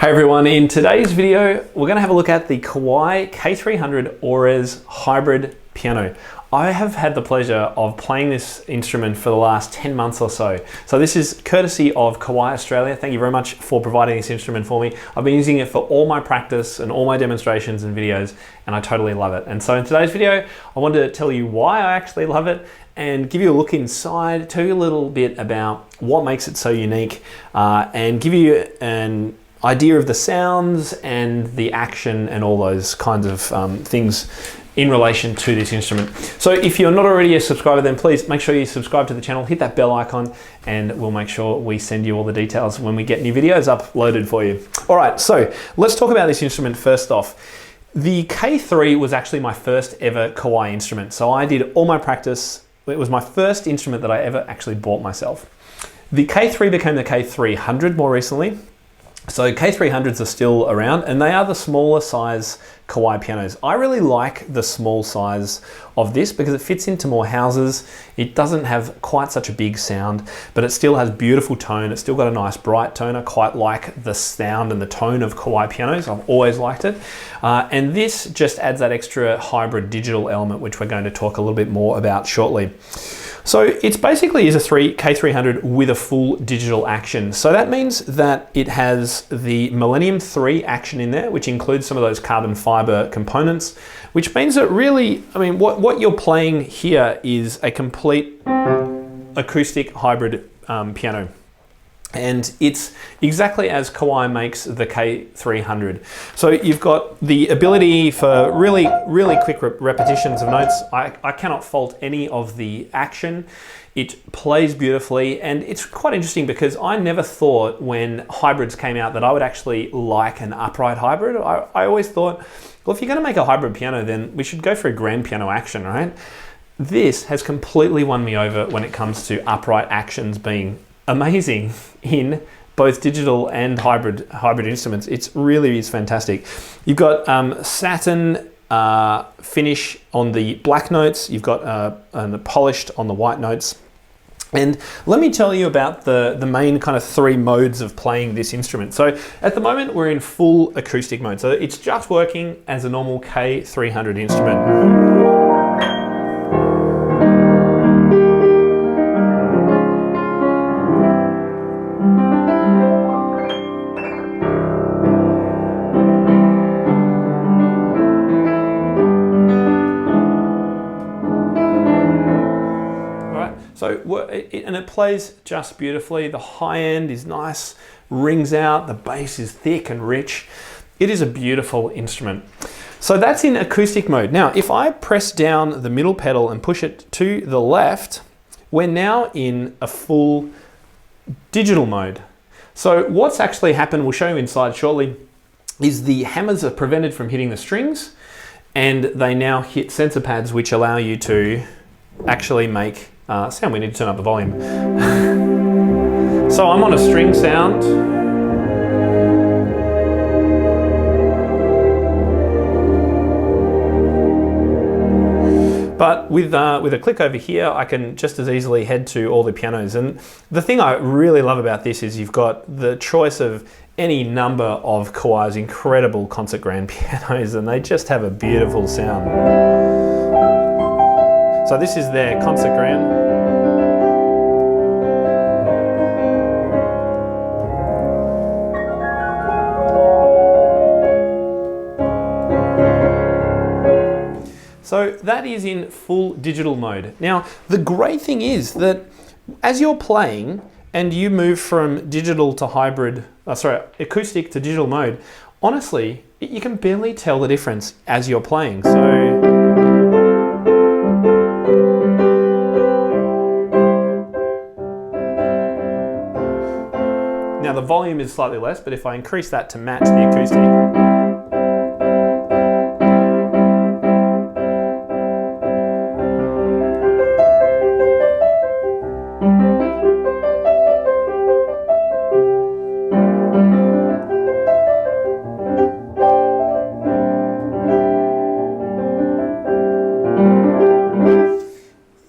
Hey everyone, in today's video, we're going to have a look at the Kawai K-300 Ores hybrid piano. I have had the pleasure of playing this instrument for the last 10 months or so. So this is courtesy of Kawai Australia. Thank you very much for providing this instrument for me. I've been using it for all my practice and all my demonstrations and videos, and I totally love it. And so in today's video, I wanted to tell you why I actually love it and give you a look inside, tell you a little bit about what makes it so unique, and give you an idea of the sounds and the action and all those kinds of things in relation to this instrument. So if you're not already a subscriber, then please make sure you subscribe to the channel, hit that bell icon, and we'll make sure we send you all the details when we get new videos uploaded for you. All right, so let's talk about this instrument first off. The K3 was actually my first ever Kawai instrument. So I did all my practice. It was my first instrument that I ever actually bought myself. The K3 became the K300 more recently. So K300s are still around, and they are the smaller size Kawai pianos. I really like the small size of this because it fits into more houses. It doesn't have quite such a big sound, but it still has beautiful tone. It's still got a nice bright tone. I quite like the sound and the tone of Kawai pianos. I've always liked it. And this just adds that extra hybrid digital element, which we're going to talk a little bit more about shortly. So it's basically is a K300 with a full digital action. So that means that it has the Millennium 3 action in there, which includes some of those carbon fiber components, which means that really, I mean, what you're playing here is a complete acoustic hybrid piano. And it's exactly as Kawai makes the K300. So you've got the ability for really quick repetitions of notes. I cannot fault any of the action. It plays beautifully, and it's quite interesting because I never thought when hybrids came out that I would actually like an upright hybrid. I always thought, well, if you're going to make a hybrid piano, then we should go for a grand piano action, right? This has completely won me over when it comes to upright actions being amazing in both digital and hybrid instruments. It really is fantastic. You've got satin finish on the black notes. You've got the polished on the white notes. And let me tell you about the main kind of three modes of playing this instrument. So at the moment we're in full acoustic mode. So it's just working as a normal K300 instrument. And it plays just beautifully. The high end is nice, rings out, the bass is thick and rich. It is a beautiful instrument. So that's in acoustic mode. Now, if I press down the middle pedal and push it to the left, we're now in a full digital mode. So what's actually happened, we'll show you inside shortly, is the hammers are prevented from hitting the strings, and they now hit sensor pads which allow you to actually make sound. We need to turn up the volume. So I'm on a string sound. But with a click over here, I can just as easily head to all the pianos. And the thing I really love about this is you've got the choice of any number of Kawai's incredible concert grand pianos, and they just have a beautiful sound. So this is their concert grand. So that is in full digital mode. Now, the great thing is that as you're playing and you move from digital to acoustic to digital mode, honestly, you can barely tell the difference as you're playing. So now the volume is slightly less, but if I increase that to match the acoustic,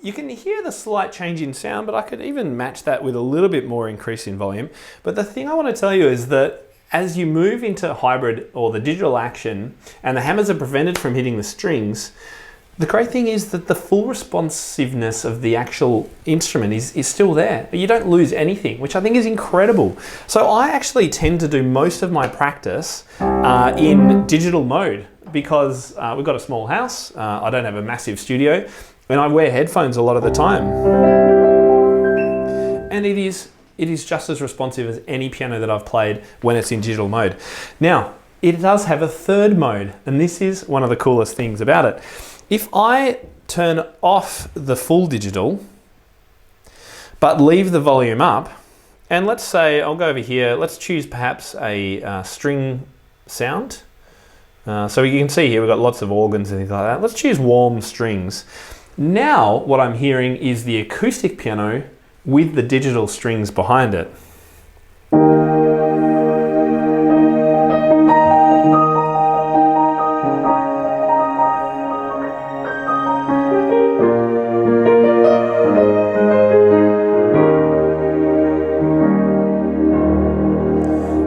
you can hear the slight change in sound, but I could even match that with a little bit more increase in volume. But the thing I want to tell you is that as you move into hybrid or the digital action and the hammers are prevented from hitting the strings, the great thing is that the full responsiveness of the actual instrument is still there. You don't lose anything, which I think is incredible. So I actually tend to do most of my practice in digital mode because we've got a small house. I don't have a massive studio and I wear headphones a lot of the time. And it is just as responsive as any piano that I've played when it's in digital mode. Now, it does have a third mode, and this is one of the coolest things about it. If I turn off the full digital, but leave the volume up, and let's say, I'll go over here, let's choose perhaps a string sound. So you can see here, we've got lots of organs and things like that. Let's choose warm strings. Now, what I'm hearing is the acoustic piano with the digital strings behind it.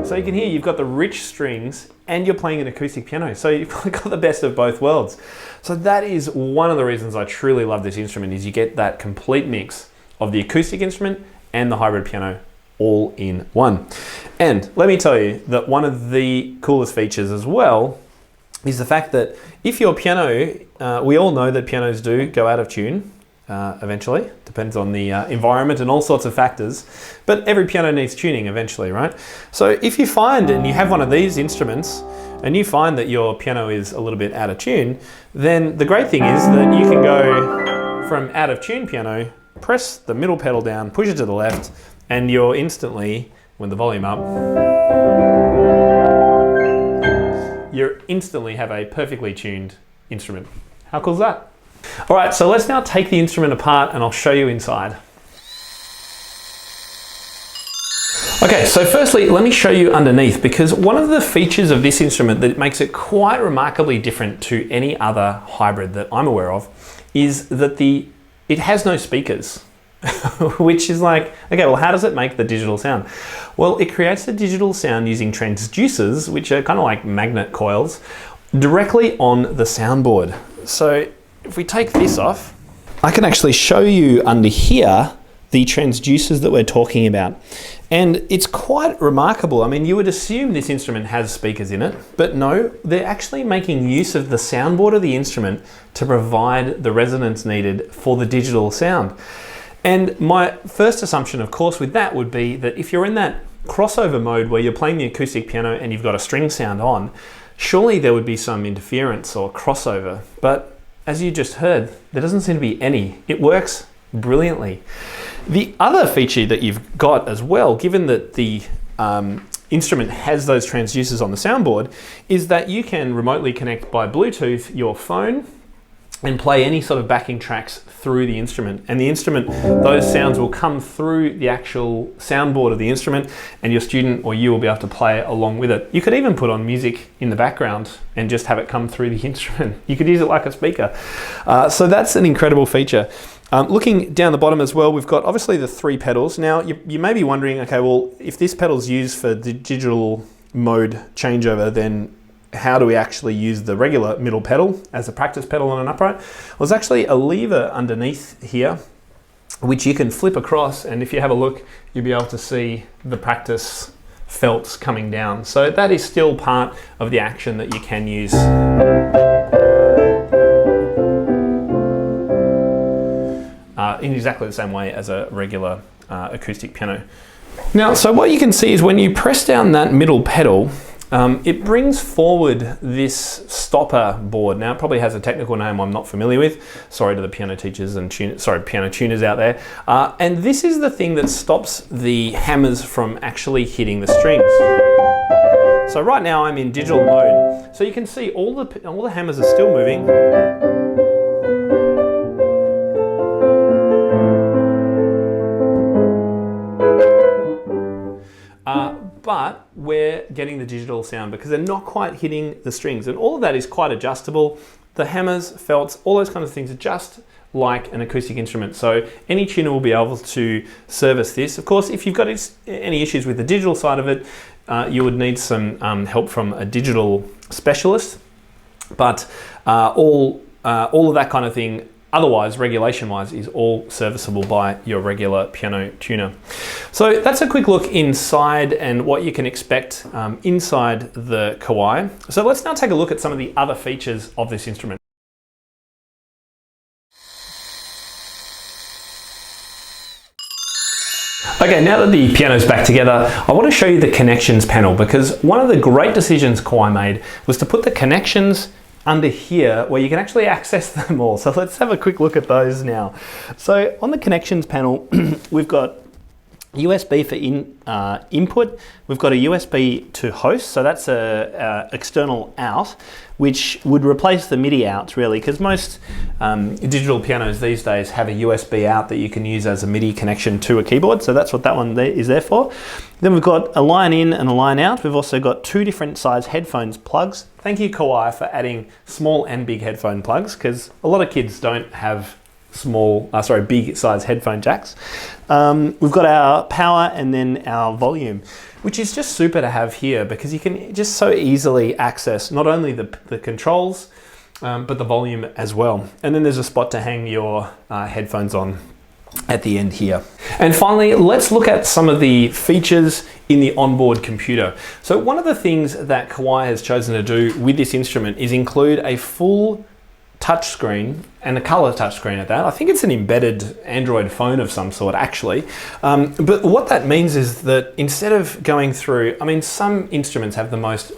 So you can hear you've got the rich strings and you're playing an acoustic piano. So you've got the best of both worlds. So that is one of the reasons I truly love this instrument, is you get that complete mix of the acoustic instrument and the hybrid piano all in one. And let me tell you that one of the coolest features as well is the fact that if your piano, we all know that pianos do go out of tune eventually, depends on the environment and all sorts of factors, but every piano needs tuning eventually, right? So if you find, and you have one of these instruments, and you find that your piano is a little bit out of tune, then the great thing is that you can go from out of tune piano, press the middle pedal down, push it to the left, and you're instantly, with the volume up, you instantly have a perfectly tuned instrument. How cool is that? All right, so let's now take the instrument apart and I'll show you inside. Okay, so firstly, let me show you underneath, because one of the features of this instrument that makes it quite remarkably different to any other hybrid that I'm aware of is that it has no speakers, which is like, okay, well, how does it make the digital sound? Well, it creates the digital sound using transducers, which are kind of like magnet coils, directly on the soundboard. So if we take this off, I can actually show you under here the transducers that we're talking about. And it's quite remarkable. I mean, you would assume this instrument has speakers in it, but no, they're actually making use of the soundboard of the instrument to provide the resonance needed for the digital sound. And my first assumption, of course, with that would be that if you're in that crossover mode where you're playing the acoustic piano and you've got a string sound on, surely there would be some interference or crossover. But as you just heard, there doesn't seem to be any. It works brilliantly. The other feature that you've got as well, given that the instrument has those transducers on the soundboard, is that you can remotely connect by Bluetooth your phone and play any sort of backing tracks through the instrument. And the instrument, those sounds will come through the actual soundboard of the instrument, and your student or you will be able to play along with it. You could even put on music in the background and just have it come through the instrument. You could use it like a speaker. So that's an incredible feature. Looking down the bottom as well, we've got obviously the 3 pedals. Now you may be wondering, okay, well, if this pedal's used for the digital mode changeover, then how do we actually use the regular middle pedal as a practice pedal on an upright? Well, there's actually a lever underneath here, which you can flip across, and if you have a look, you'll be able to see the practice felts coming down. So that is still part of the action that you can use. In exactly the same way as a regular acoustic piano. Now, so what you can see is when you press down that middle pedal, it brings forward this stopper board. Now, it probably has a technical name I'm not familiar with. Sorry to the piano teachers and piano tuners out there. And this is the thing that stops the hammers from actually hitting the strings. So right now I'm in digital mode. So you can see all the hammers are still moving. But we're getting the digital sound because they're not quite hitting the strings, and all of that is quite adjustable. The hammers, felts, all those kinds of things adjust like an acoustic instrument. So any tuner will be able to service this. Of course, if you've got any issues with the digital side of it, you would need some help from a digital specialist. But all of that kind of thing, otherwise, regulation-wise, is all serviceable by your regular piano tuner. So that's a quick look inside and what you can expect inside the Kawai. So let's now take a look at some of the other features of this instrument. Okay, now that the piano's back together, I want to show you the connections panel, because one of the great decisions Kawai made was to put the connections under here where you can actually access them all. So let's have a quick look at those now. So on the connections panel, we've got USB for input. We've got a USB to host, so that's a external out, which would replace the MIDI outs really, because most digital pianos these days have a USB out that you can use as a MIDI connection to a keyboard. So that's what that one is there for. Then we've got a line in and a line out. We've also got two different size headphones plugs. Thank you, Kawai, for adding small and big headphone plugs, because a lot of kids don't have big size headphone jacks. We've got our power and then our volume, which is just super to have here, because you can just so easily access not only the controls, but the volume as well. And then there's a spot to hang your headphones on at the end here. And finally, let's look at some of the features in the onboard computer. So one of the things that Kawai has chosen to do with this instrument is include a full touchscreen, and a color touchscreen at that. I think it's an embedded Android phone of some sort actually. But what that means is that instead of going through, I mean, some instruments have the most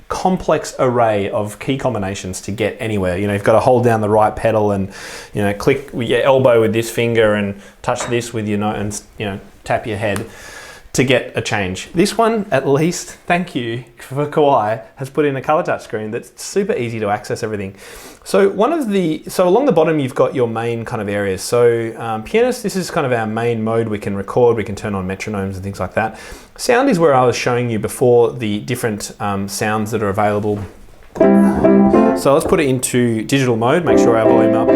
complex array of key combinations to get anywhere. You know, you've got to hold down the right pedal and, you know, click with your elbow with this finger and touch this with your nose and, you know, tap your head to get a change. This one, at least, thank you for Kawai, has put in a color touchscreen that's super easy to access everything. So along the bottom, you've got your main kind of areas. So pianist, this is kind of our main mode. We can record, we can turn on metronomes and things like that. Sound is where I was showing you before the different sounds that are available. So let's put it into digital mode, make sure our volume up.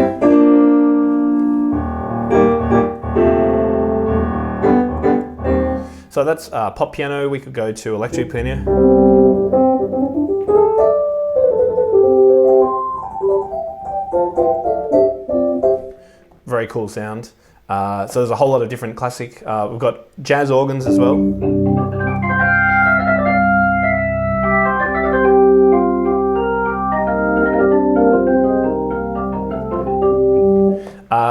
So that's pop piano. We could go to electric piano. Very cool sound. So there's a whole lot of different classic. We've got jazz organs as well.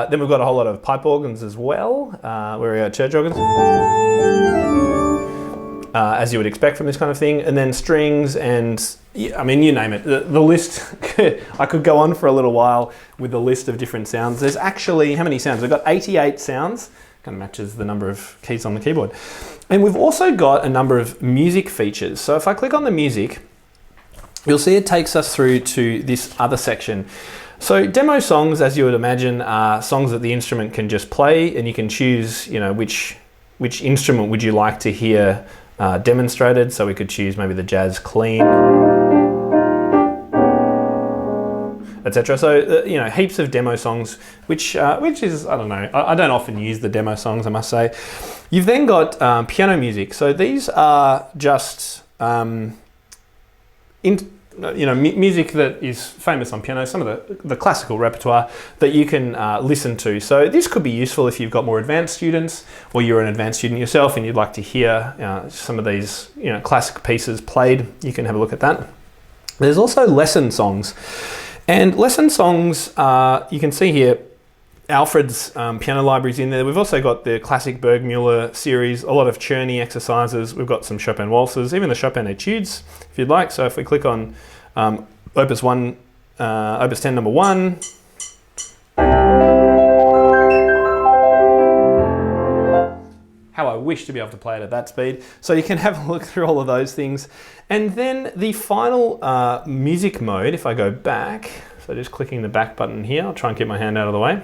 Then we've got a whole lot of pipe organs as well, where we got church organs. As you would expect from this kind of thing, and then strings and, I mean, you name it. The list, I could go on for a little while with the list of different sounds. There's actually, how many sounds? We've got 88 sounds, kind of matches the number of keys on the keyboard. And we've also got a number of music features. So if I click on the music, you'll see it takes us through to this other section. So demo songs, as you would imagine, are songs that the instrument can just play, and you can choose, you know, which instrument would you like to hear demonstrated. So we could choose maybe the jazz clean, etc. So you know, heaps of demo songs, which is, I don't know, I don't often use the demo songs, I must say. You've then got piano music. So these are just music that is famous on piano, some of the classical repertoire that you can listen to. So this could be useful if you've got more advanced students, or you're an advanced student yourself and you'd like to hear some of these classic pieces played. You can have a look at that. There's also lesson songs, and lesson songs, you can see here Alfred's piano library's in there. We've also got the classic Bergmuller series, a lot of Czerny exercises. We've got some Chopin waltzes, even the Chopin etudes, if you'd like. So if we click on Opus 10 number 1. How I wish to be able to play it at that speed. So you can have a look through all of those things. And then the final music mode, if I go back, so just clicking the back button here, I'll try and keep my hand out of the way,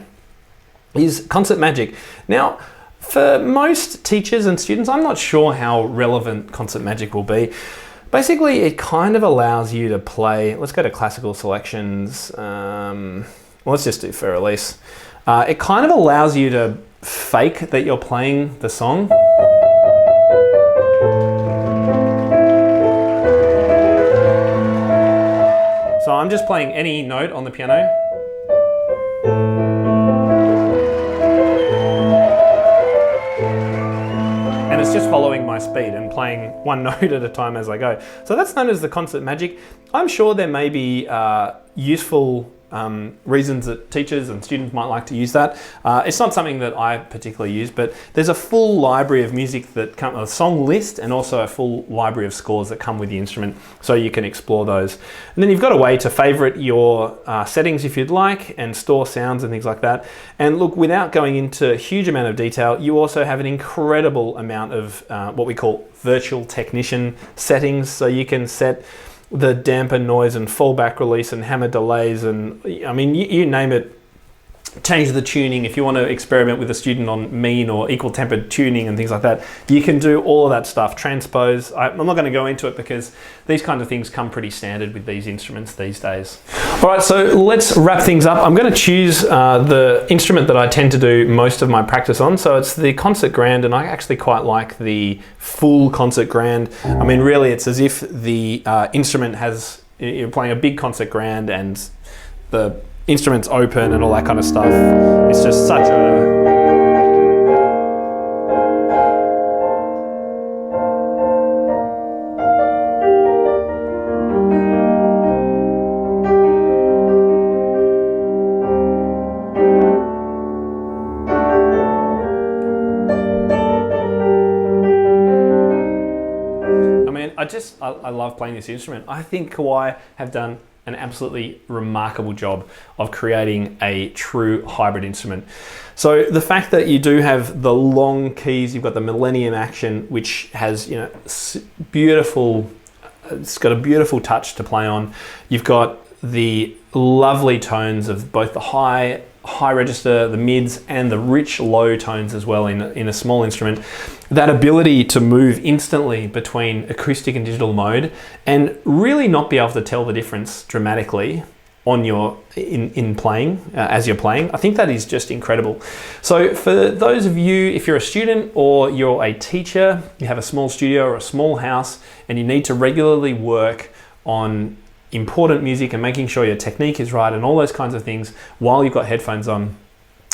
is Concert Magic. Now, for most teachers and students, I'm not sure how relevant Concert Magic will be. Basically, it kind of allows you to play, let's go to classical selections. Let's just do for release. It kind of allows you to fake that you're playing the song. So I'm just playing any note on the piano. And it's just following my speed and playing one note at a time as I go. So that's known as the concert magic. I'm sure there may be useful reasons that teachers and students might like to use that. It's not something that I particularly use, but there's a full library of music that come, a song list, and also a full library of scores that come with the instrument, so you can explore those. And then you've got a way to favorite your settings if you'd like, and store sounds and things like that. And look, without going into a huge amount of detail, you also have an incredible amount of what we call virtual technician settings, so you can set the damper noise and fallback release and hammer delays, and I mean, you name it. Change the tuning if you want to experiment with a student on mean or equal tempered tuning and things like that. You can do all of that stuff. Transpose. I'm not going to go into it because these kinds of things come pretty standard with these instruments these days. All right, so let's wrap things up. I'm going to choose the instrument that I tend to do most of my practice on. So it's the Concert Grand, and I actually quite like the full Concert Grand. I mean, really, it's as if the instrument has, you're playing a big Concert Grand and the instruments open and all that kind of stuff. It's just such a... I mean, I love playing this instrument. I think Kawai have done an absolutely remarkable job of creating a true hybrid instrument. So the fact that you do have the long keys, you've got the Millennium Action, which has, you know, beautiful, it's got a beautiful touch to play on. You've got the lovely tones of both the high register, the mids, and the rich low tones as well in a small instrument. That ability to move instantly between acoustic and digital mode and really not be able to tell the difference dramatically on your in playing as you're playing, I think that is just incredible. So for those of you, if you're a student or you're a teacher, you have a small studio or a small house and you need to regularly work on important music and making sure your technique is right and all those kinds of things while you've got headphones on,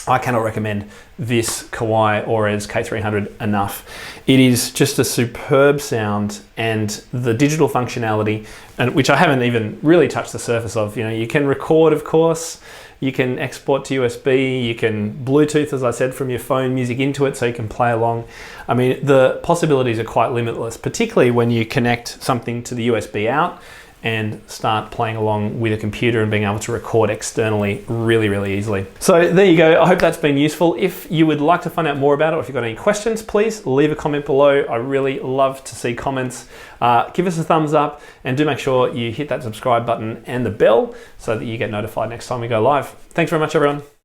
I cannot recommend this Kawai Ores K-300 enough. It is just a superb sound, and the digital functionality, and which I haven't even really touched the surface of. You know, you can record, of course, you can export to USB, you can Bluetooth, as I said, from your phone music into it so you can play along. I mean, the possibilities are quite limitless, particularly when you connect something to the USB out and start playing along with a computer and being able to record externally really, really easily. So there you go. I hope that's been useful. If you would like to find out more about it, or if you've got any questions, please leave a comment below. I really love to see comments. Give us a thumbs up, and do make sure you hit that subscribe button and the bell so that you get notified next time we go live. Thanks very much, everyone.